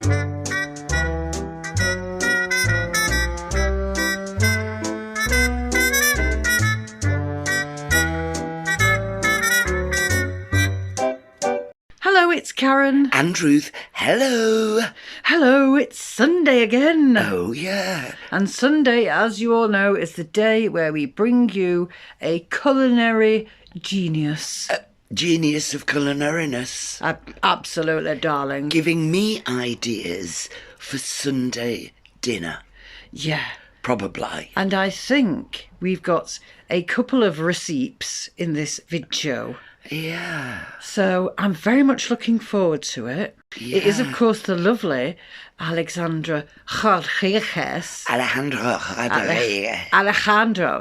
Hello, it's Karen. And Ruth, hello. Hello, it's Sunday again. Oh, yeah. And Sunday, as you all know, is the day where we bring you a culinary genius. Genius of culinariness. Absolutely, darling. Giving me ideas for Sunday dinner. Yeah. Probably. And I think we've got a couple of receipts in this video. Yeah. So I'm very much looking forward to it. Yeah. It is, of course, the lovely Alexandra Rodriguez. Alejandro,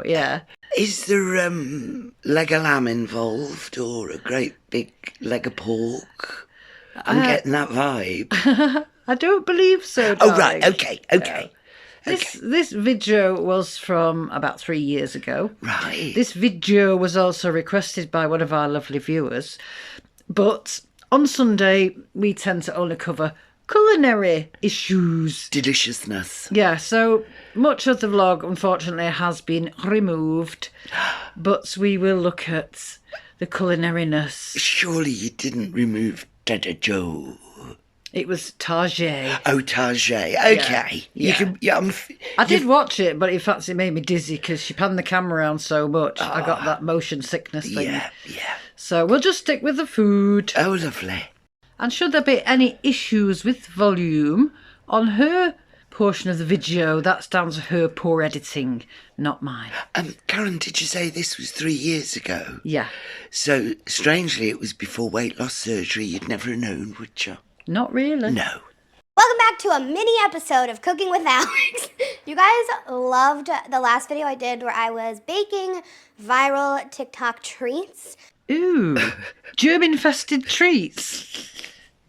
yeah. Is there leg of lamb involved or a great big leg of pork? I'm getting that vibe. I don't believe so, darling. Oh, right. Okay. This video was from about 3 years ago. Right. This video was also requested by one of our lovely viewers. But on Sunday, we tend to only cover culinary issues. Deliciousness. Yeah, so much of the vlog, unfortunately, has been removed. But we will look at the culinariness. Surely you didn't remove Dada Joe. It was Target. Oh, Target. Okay. Yeah. I did watch it, but in fact it made me dizzy because she panned the camera around so much. I got that motion sickness thing. Yeah. So we'll just stick with the food. Oh, lovely. And should there be any issues with volume on her portion of the video, that's down to her poor editing, not mine. Karen, did you say this was 3 years ago? Yeah. So, strangely, it was before weight loss surgery. You'd never have known, would you? Not really. No. Welcome back to a mini episode of Cooking with Alex. You guys loved the last video I did where I was baking viral TikTok treats. Ooh, germ-infested treats.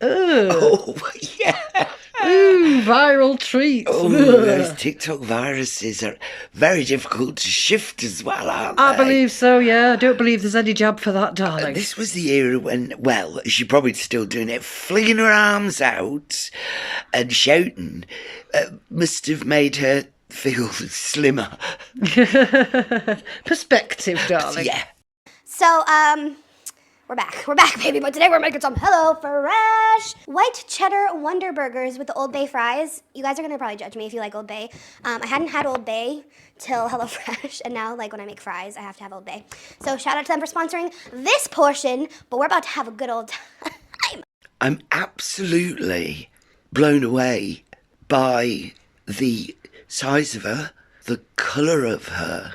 Ugh. Oh, yeah. Ooh, viral treats. Oh, those TikTok viruses are very difficult to shift as well, aren't they? I believe so, yeah. I don't believe there's any jab for that, darling. This was the era when, well, she's probably still doing it, flinging her arms out and shouting must have made her feel slimmer. Perspective, darling. Yeah. So, we're back, baby, but today we're making some HelloFresh white cheddar Wonder Burgers with the Old Bay fries. You guys are gonna probably judge me if you like Old Bay. I hadn't had Old Bay till HelloFresh, and now, like, when I make fries, I have to have Old Bay. So shout out to them for sponsoring this portion, but we're about to have a good old time. I'm absolutely blown away by the size of her, the colour of her,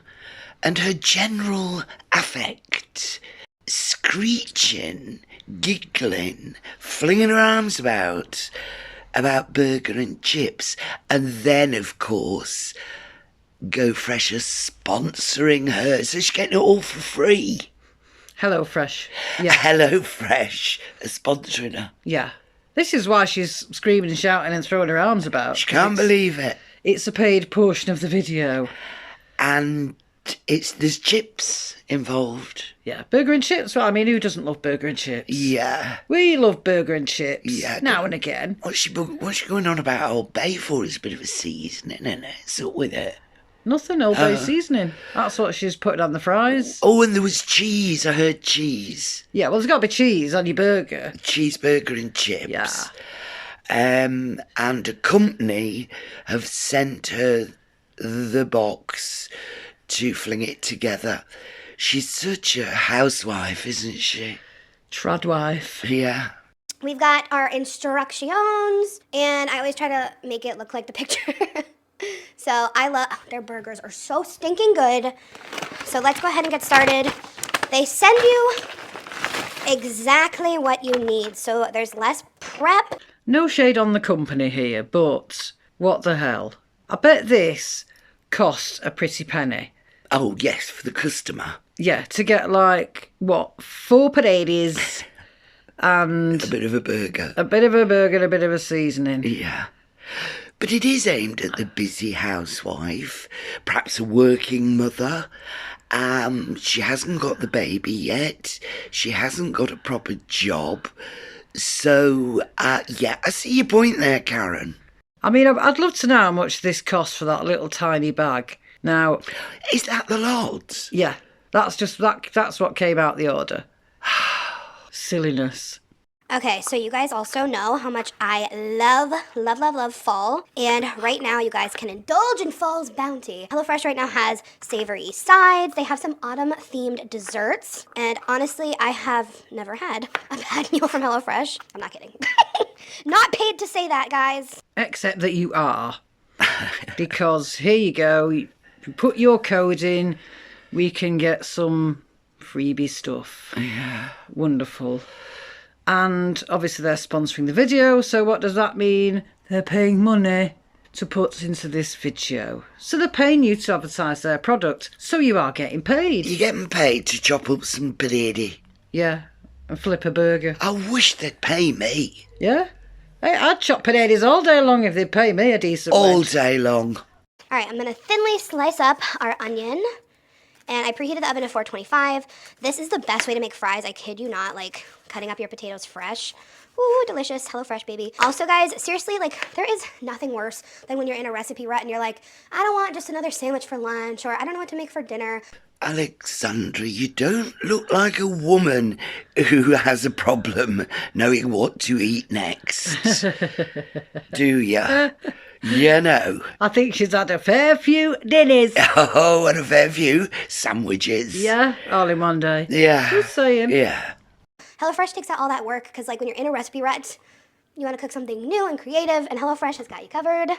and her general affect. Screeching, giggling, flinging her arms about burger and chips. And then, of course, Go Fresh are sponsoring her, so she's getting it all for free. HelloFresh. Yeah. HelloFresh are sponsoring her. Yeah. This is why she's screaming and shouting and throwing her arms about. She can't believe it. It's a paid portion of the video. And there's chips involved. Yeah, burger and chips. Well, I mean, who doesn't love burger and chips? Yeah. We love burger and chips. Yeah. Now and again. What's she going on about Old Bay for? It's a bit of a seasoning, isn't it? It's up with it. Nothing, Old Bay seasoning. That's what she's putting on the fries. Oh, and there was cheese. I heard cheese. Yeah, well, there's got to be cheese on your burger. Cheeseburger and chips. Yeah. And a company have sent her the box to fling it together. She's such a housewife, isn't she? Tradwife. Yeah. We've got our instructions, and I always try to make it look like the picture. So their burgers are so stinking good. So let's go ahead and get started. They send you exactly what you need, so there's less prep. No shade on the company here, but what the hell? I bet this costs a pretty penny. Oh, yes, for the customer. Yeah, to get, like, what, 4 potatoes and... a bit of a burger. A bit of a burger and a bit of a seasoning. Yeah. But it is aimed at the busy housewife, perhaps a working mother. She hasn't got the baby yet. She hasn't got a proper job So, yeah, I see your point there, Karen. I mean, I'd love to know how much this costs for that little tiny bag. Now, Is that the lot? yeah, that's what came out the order. Silliness. Okay, so you guys also know how much I love fall. And right now, you guys can indulge in fall's bounty. HelloFresh right now has savory sides. They have some autumn-themed desserts. And honestly, I have never had a bad meal from HelloFresh. I'm not kidding. Not paid to say that, guys. Except that you are. Because here you go, you put your code in, we can get some freebie stuff. Yeah. Wonderful. And obviously they're sponsoring the video, so what does that mean? They're paying money to put into this video. So they're paying you to advertise their product, so you are getting paid. You're getting paid to chop up some biryani. Yeah, and flip a burger. I wish they'd pay me. Yeah? Hey, I'd chop potatoes all day long if they'd pay me a decent All wage. day long. All right, I'm gonna thinly slice up our onion. And I preheated the oven to 425. This is the best way to make fries, I kid you not, like cutting up your potatoes fresh. Ooh, delicious, HelloFresh, baby. Also, guys, seriously, like, there is nothing worse than when you're in a recipe rut and you're like, I don't want just another sandwich for lunch, or I don't know what to make for dinner. Alexandra, you don't look like a woman who has a problem knowing what to eat next. Do ya? You know. I think she's had a fair few dinners. Oh, and a fair few sandwiches. Yeah, all in one day. Yeah. Just saying. Yeah. HelloFresh takes out all that work, because, like, when you're in a recipe rut, you want to cook something new and creative, and HelloFresh has got you covered.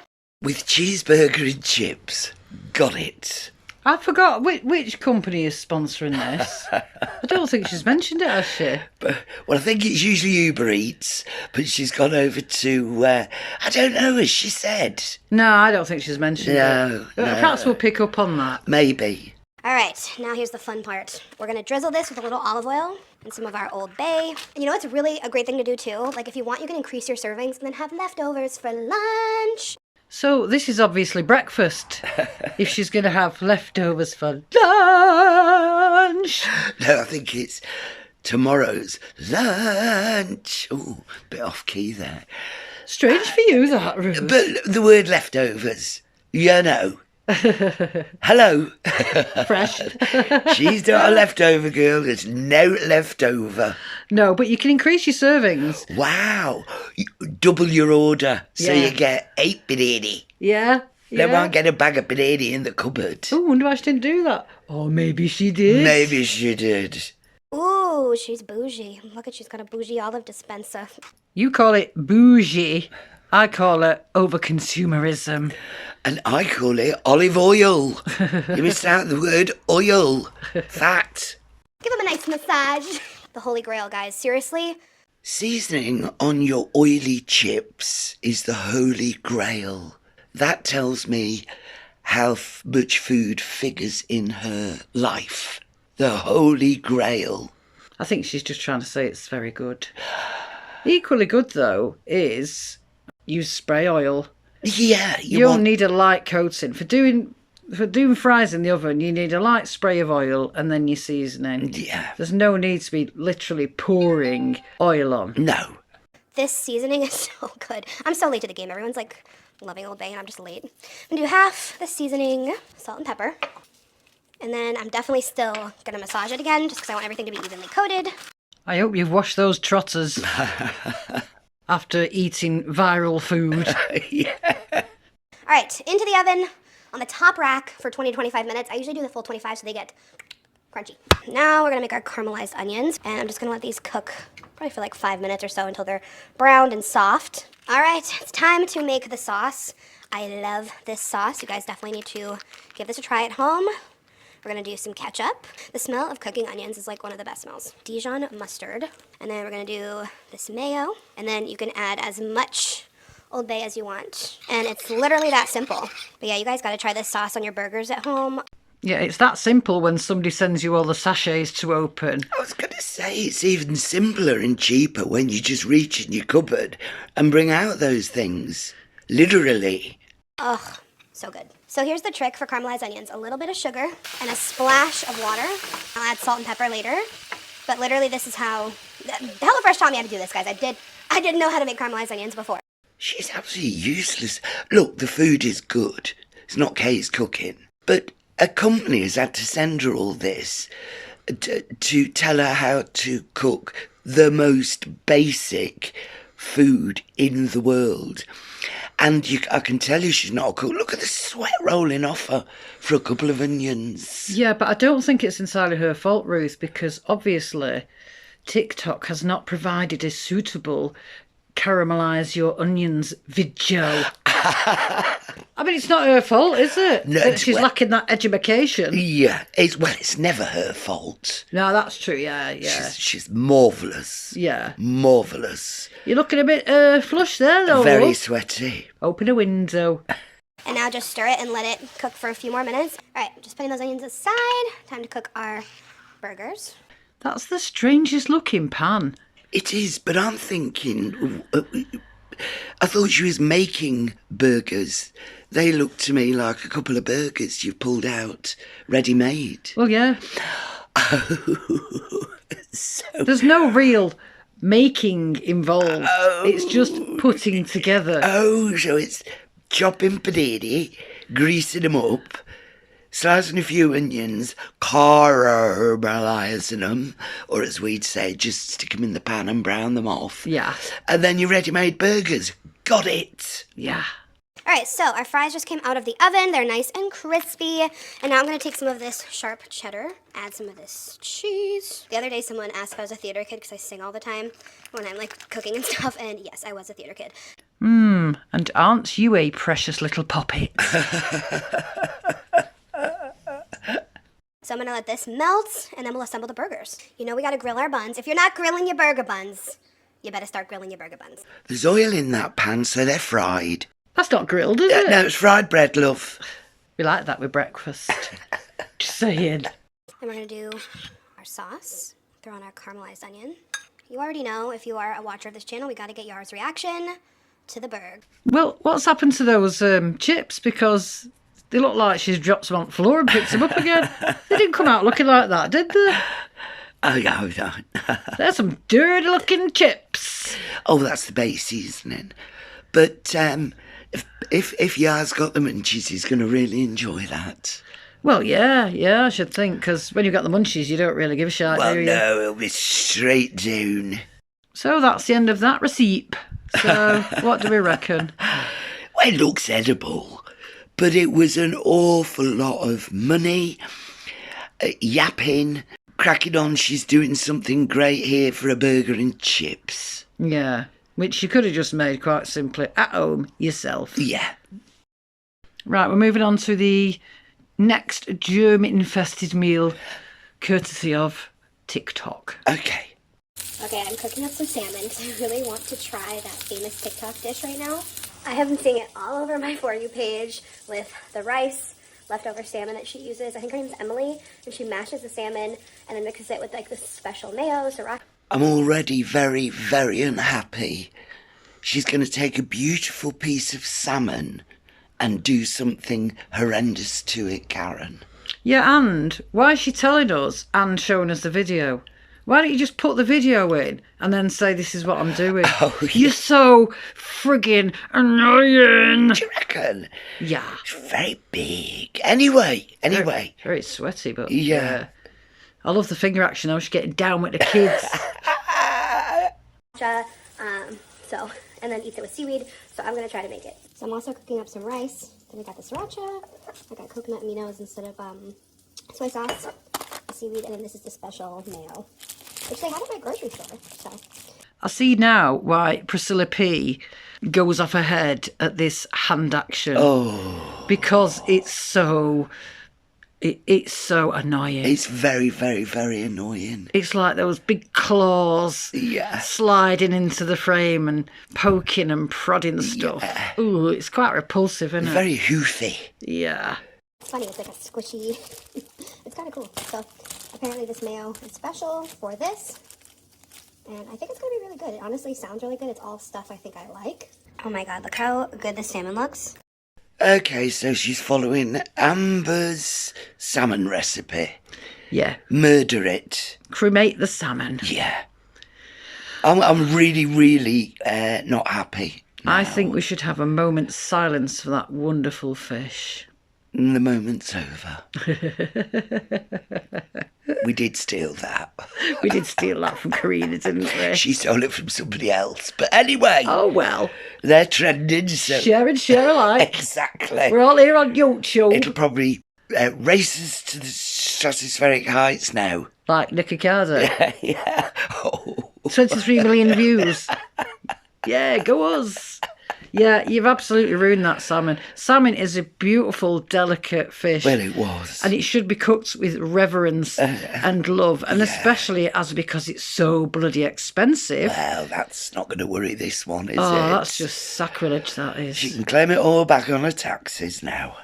With cheeseburger and chips. Got it. I forgot which company is sponsoring this. I don't think she's mentioned it, has she? But, well, I think it's usually Uber Eats, but she's gone over to, I don't know, as she said. No, I don't think she's mentioned it. No. Perhaps we'll pick up on that. Maybe. All right, now here's the fun part. We're gonna drizzle this with a little olive oil and some of our Old Bay. And you know what's really a great thing to do too? Like, if you want, you can increase your servings and then have leftovers for lunch. So this is obviously breakfast. If she's going to have leftovers for lunch. No, I think it's tomorrow's lunch. Oh, bit off key there. Strange for you, that, Ruth. But the word leftovers, you know. Hello. Fresh. She's not a leftover girl. There's no leftover. No, but you can increase your servings. Wow. Double your order. So Yeah. you get 8 biryani. Yeah. They Yeah. won't get a bag of biryani in the cupboard. Oh, wonder why she didn't do that. Or maybe she did. Maybe she did. Ooh, she's bougie. Look at, she's got a bougie olive dispenser. You call it bougie. I call it overconsumerism. And I call it olive oil. You missed out the word oil. Fat. Give him a nice massage. The Holy Grail, guys. Seriously? Seasoning on your oily chips is the holy grail. That tells me how much food figures in her life. The holy grail. I think she's just trying to say it's very good. Equally good, though, is use spray oil. Yeah, You only need a light coating. For doing fries in the oven, you need a light spray of oil and then your seasoning. Yeah. There's no need to be literally pouring oil on. No. This seasoning is so good. I'm so late to the game. Everyone's like loving Old Bay and I'm just late. I'm gonna do half the seasoning, salt and pepper. And then I'm definitely still gonna massage it again just because I want everything to be evenly coated. I hope you've washed those trotters after eating viral food. Yeah. All right, into the oven on the top rack for 20 to 25 minutes. I usually do the full 25 so they get crunchy. Now we're gonna make our caramelized onions, and I'm just gonna let these cook probably for like 5 minutes or so until they're browned and soft. All right, it's time to make the sauce. I love this sauce. You guys definitely need to give this a try at home. We're gonna do some ketchup. The smell of cooking onions is like one of the best smells. Dijon mustard. And then we're gonna do this mayo. And then you can add as much Old Bay as you want. And it's literally that simple. But yeah, you guys gotta try this sauce on your burgers at home. Yeah, it's that simple when somebody sends you all the sachets to open. I was going to say it's even simpler and cheaper when you just reach in your cupboard and bring out those things. Literally. Ugh, so good. So here's the trick for caramelized onions. A little bit of sugar and a splash of water. I'll add salt and pepper later. But literally this is how HelloFresh taught me how to do this, guys. I didn't know how to make caramelized onions before. She's absolutely useless. Look, the food is good. It's not Kay's cooking. But a company has had to send her all this to tell her how to cook the most basic food in the world. And I can tell you she's not a cook. Look at the sweat rolling off her for a couple of onions. Yeah, but I don't think it's entirely her fault, Ruth, because obviously TikTok has not provided a suitable caramelize your onions video. I mean, it's not her fault, is it? No, That she's lacking that education. Yeah, it's never her fault. No, that's true, yeah. She's marvellous. Yeah. Marvellous. You're looking a bit flush there, though. Very love. sweaty. Open a window. And now just stir it and let it cook for a few more minutes. All right, just putting those onions aside. Time to cook our burgers. That's the strangest looking pan. It is, but I'm thinking... I thought she was making burgers. They look to me like a couple of burgers you've pulled out, ready-made. Well, yeah. So... There's no real making involved. It's just putting together. Oh, so it's chopping panini, greasing them up, slicing a few onions, caramelizing them, or as we'd say, just stick them in the pan and brown them off. Yeah. And then your ready-made burgers. Got it. Yeah. All right, so our fries just came out of the oven. They're nice and crispy. And now I'm going to take some of this sharp cheddar, add some of this cheese. The other day, someone asked if I was a theater kid because I sing all the time when I'm, like, cooking and stuff. And yes, I was a theater kid. And aren't you a precious little poppet? So I'm going to let this melt, and then we'll assemble the burgers. You know we got to grill our buns. If you're not grilling your burger buns, you better start grilling your burger buns. There's oil in that pan, so they're fried. That's not grilled, is it? No, it's fried bread, love. We like that with breakfast. Just saying. Then we're going to do our sauce. Throw on our caramelized onion. You already know, if you are a watcher of this channel, we got to get yours reaction to the burger. Well, what's happened to those chips? Because they look like she's dropped them on the floor and picked them up again. They didn't come out looking like that, did they? Oh, no. They're some dirty-looking chips. Oh, that's the base seasoning. But if Yar's got the munchies, he's going to really enjoy that. Well, yeah, I should think, because when you've got the munchies, you don't really give a shit, Well, do you? no, it'll be straight down. So that's the end of that receipt. So what do we reckon? Well, it looks edible, but it was an awful lot of money, yapping, cracking on she's doing something great here for a burger and chips. Yeah, which you could have just made quite simply at home yourself. Yeah. Right, we're moving on to the next germ-infested meal, courtesy of TikTok. Okay. Okay, I'm cooking up some salmon because I really want to try that famous TikTok dish right now. I have been seeing it all over my For You page with the rice, leftover salmon that she uses. I think her name's Emily, and she mashes the salmon and then mixes it with like this special mayo, sriracha. I'm already very, very unhappy. She's going to take a beautiful piece of salmon and do something horrendous to it, Karen. Yeah, and why is she telling us and showing us the video? Why don't you just put the video in and then say, this is what I'm doing? Oh, yeah. You're so friggin' annoying. Do you reckon? Yeah. It's very big. Anyway. Very sweaty, but Yeah. I love the finger action though. She's getting down with the kids. And then eats it with seaweed. So I'm gonna try to make it. So I'm also cooking up some rice. Then I got the sriracha. I got coconut aminos instead of soy sauce, seaweed, and then this is the special mayo, which they have at my grocery store. So I see now why Priscilla P goes off her head at this hand action. Oh. Because it's so annoying. It's very, very, very annoying. It's like those big claws sliding into the frame and poking and prodding stuff. Yeah. Ooh, it's quite repulsive, isn't it? Very hoofy. Yeah. it's funny, it's like a squishy, it's kind of cool. So apparently this mayo is special for this, and I think it's gonna be really good. It honestly sounds really good. It's all stuff I think I like. Oh my god, look how good the salmon looks. Okay, so she's following Amber's salmon recipe. Yeah. Murder it. Cremate the salmon. Yeah. I'm really, really not happy. I think we should have a moment's silence for that wonderful fish. The moment's over. We did steal that. We did steal that from Karina, didn't we? She stole it from somebody else. But anyway, Oh, well. they're trending, so... Share and share alike. Exactly. We're all here on YouTube. It'll probably race us to the stratospheric heights now. Like Nicky Carter. Yeah. Oh. 23 million views. Yeah, go us. Yeah, you've absolutely ruined that salmon. Salmon is a beautiful, delicate fish. Well, it was. And it should be cooked with reverence and love. And especially because it's so bloody expensive. Well, that's not going to worry this one, is it? Oh, that's just sacrilege, that is. She can claim it all back on her taxes now.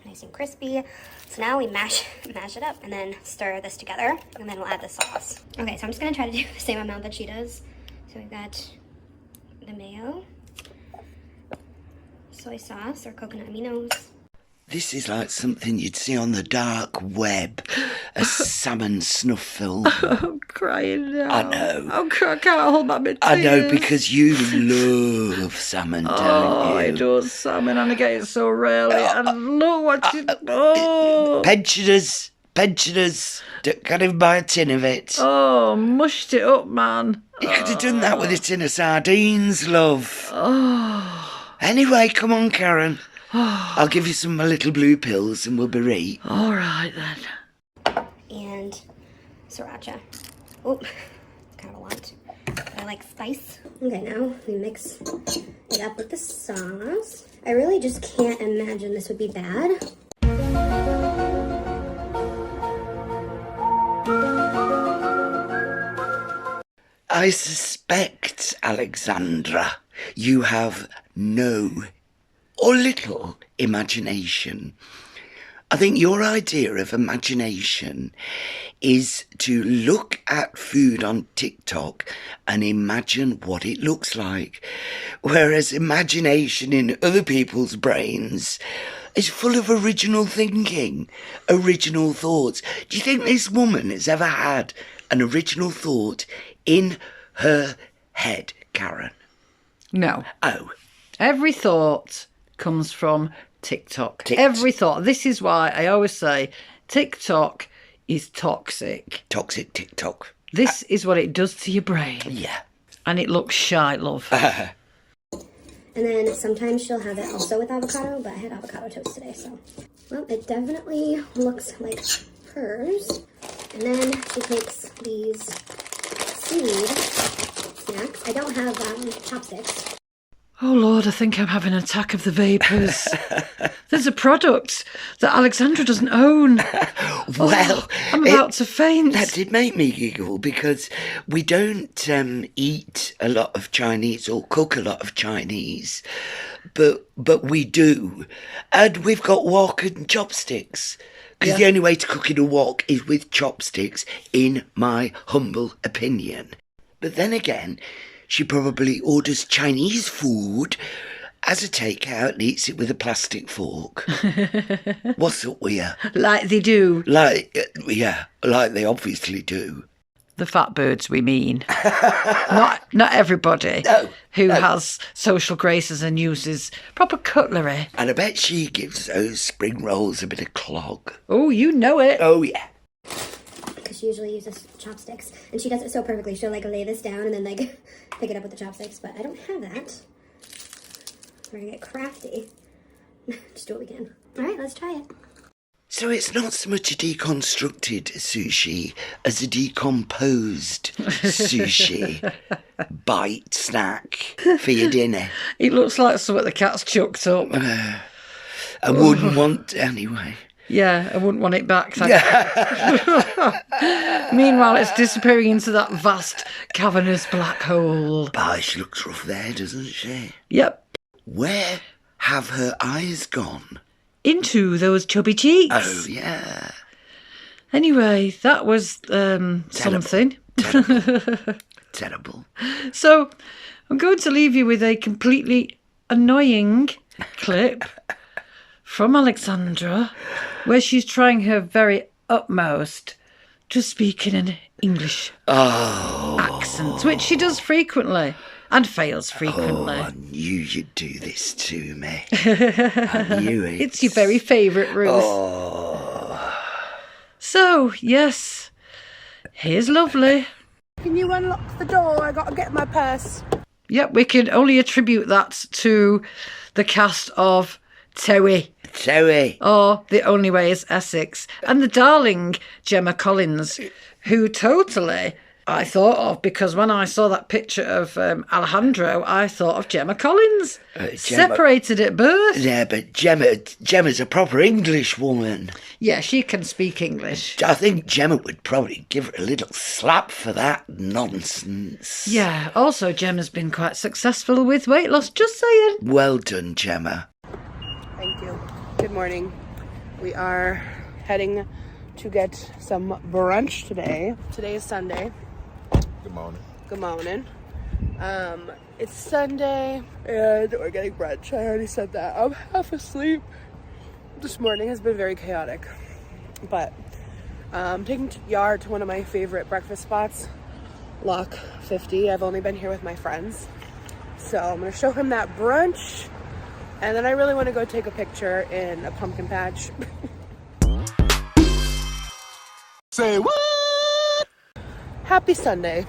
Nice and crispy. So now we mash it up and then stir this together, and then we'll add the sauce. Okay, so I'm just gonna try to do the same amount that she does. So we've got the mayo, soy sauce or coconut aminos. This is like something you'd see on the dark web. A salmon snuff film. I'm crying now. I know. I can't hold back my tears. I know, because you love salmon, don't Oh, you? I do salmon and I get it so rarely. And look what you... Oh, Pensioners, can't even buy a tin of it. oh, mushed it up, man. You could have done that with a tin of sardines, love. Oh, Anyway, come on, Karen. I'll give you some of my little blue pills and we'll be right. all right then. And sriracha. Oh, kind of a lot. But I like spice. Okay, now we mix it up with the sauce. I really just can't imagine this would be bad. I suspect, Alexandra, you have no or little imagination. I think your idea of imagination is to look at food on TikTok and imagine what it looks like, whereas imagination in other people's brains is full of original thinking, original thoughts. Do you think this woman has ever had an original thought in her head, Karen? No. Oh. Every thought comes from TikTok. Every thought. This is why I always say TikTok is toxic. Toxic TikTok. This is what it does to your brain. Yeah. And it looks shy, love. And then sometimes she'll have it also with avocado, but I had avocado toast today, so. Well, it definitely looks like hers. And then she takes these seaweed snacks. I don't have chopsticks. Oh, Lord, I think I'm having an attack of the vapours. There's a product that Alexandra doesn't own. Well, I'm about to faint. That did make me giggle because we don't eat a lot of Chinese or cook a lot of Chinese, but we do. And we've got wok and chopsticks. Because the only way to cook in a wok is with chopsticks, in my humble opinion. But then again, she probably orders Chinese food as a takeout and eats it with a plastic fork. What's up with you? Like they do. Like they obviously do. The fat birds, we mean. not everybody who has social graces and uses proper cutlery. And I bet she gives those spring rolls a bit of clog. Oh, you know it. Oh, yeah. Because she usually uses chopsticks, and she does it so perfectly. She'll like lay this down and then like pick it up with the chopsticks, but I don't have that. We're gonna get crafty. Just do what we can. All right, let's try it. So it's not so much a deconstructed sushi as a decomposed sushi bite snack for your dinner. It looks like something the cat's chucked up. I wouldn't want anyway. Yeah, I wouldn't want it back. Meanwhile, it's disappearing into that vast, cavernous black hole. Bah, she looks rough there, doesn't she? Yep. Where have her eyes gone? Into those chubby cheeks. Oh, yeah. Anyway, that was something. Terrible. So, I'm going to leave you with a completely annoying clip from Alexandra, where she's trying her very utmost to speak in an English Oh. accent, which she does frequently and fails frequently. Oh, I knew you'd do this to me. I knew it. It's your very favourite, Ruth. Oh. So, yes, here's lovely. Can you unlock the door? I gotta get my purse. Yep, we can only attribute that to the cast of Towie, Zoe. or The Only Way is Essex, and the darling Gemma Collins, who totally I thought of, because when I saw that picture of Alejandro, I thought of Gemma Collins. Gemma. Separated at birth. Yeah, but Gemma's a proper English woman. Yeah, she can speak English. I think Gemma would probably give her a little slap for that nonsense. Yeah, also Gemma's been quite successful with weight loss, just saying. Well done, Gemma. Thank you. Good morning. We are heading to get some brunch today. Today is Sunday. Good morning. Good morning. It's Sunday and we're getting brunch. I already said that. I'm half asleep. This morning has been very chaotic. But I'm taking Yar to one of my favorite breakfast spots, Lock 50. I've only been here with my friends. So I'm going to show him that brunch. And then I really want to go take a picture in a pumpkin patch. Say what? Happy Sunday.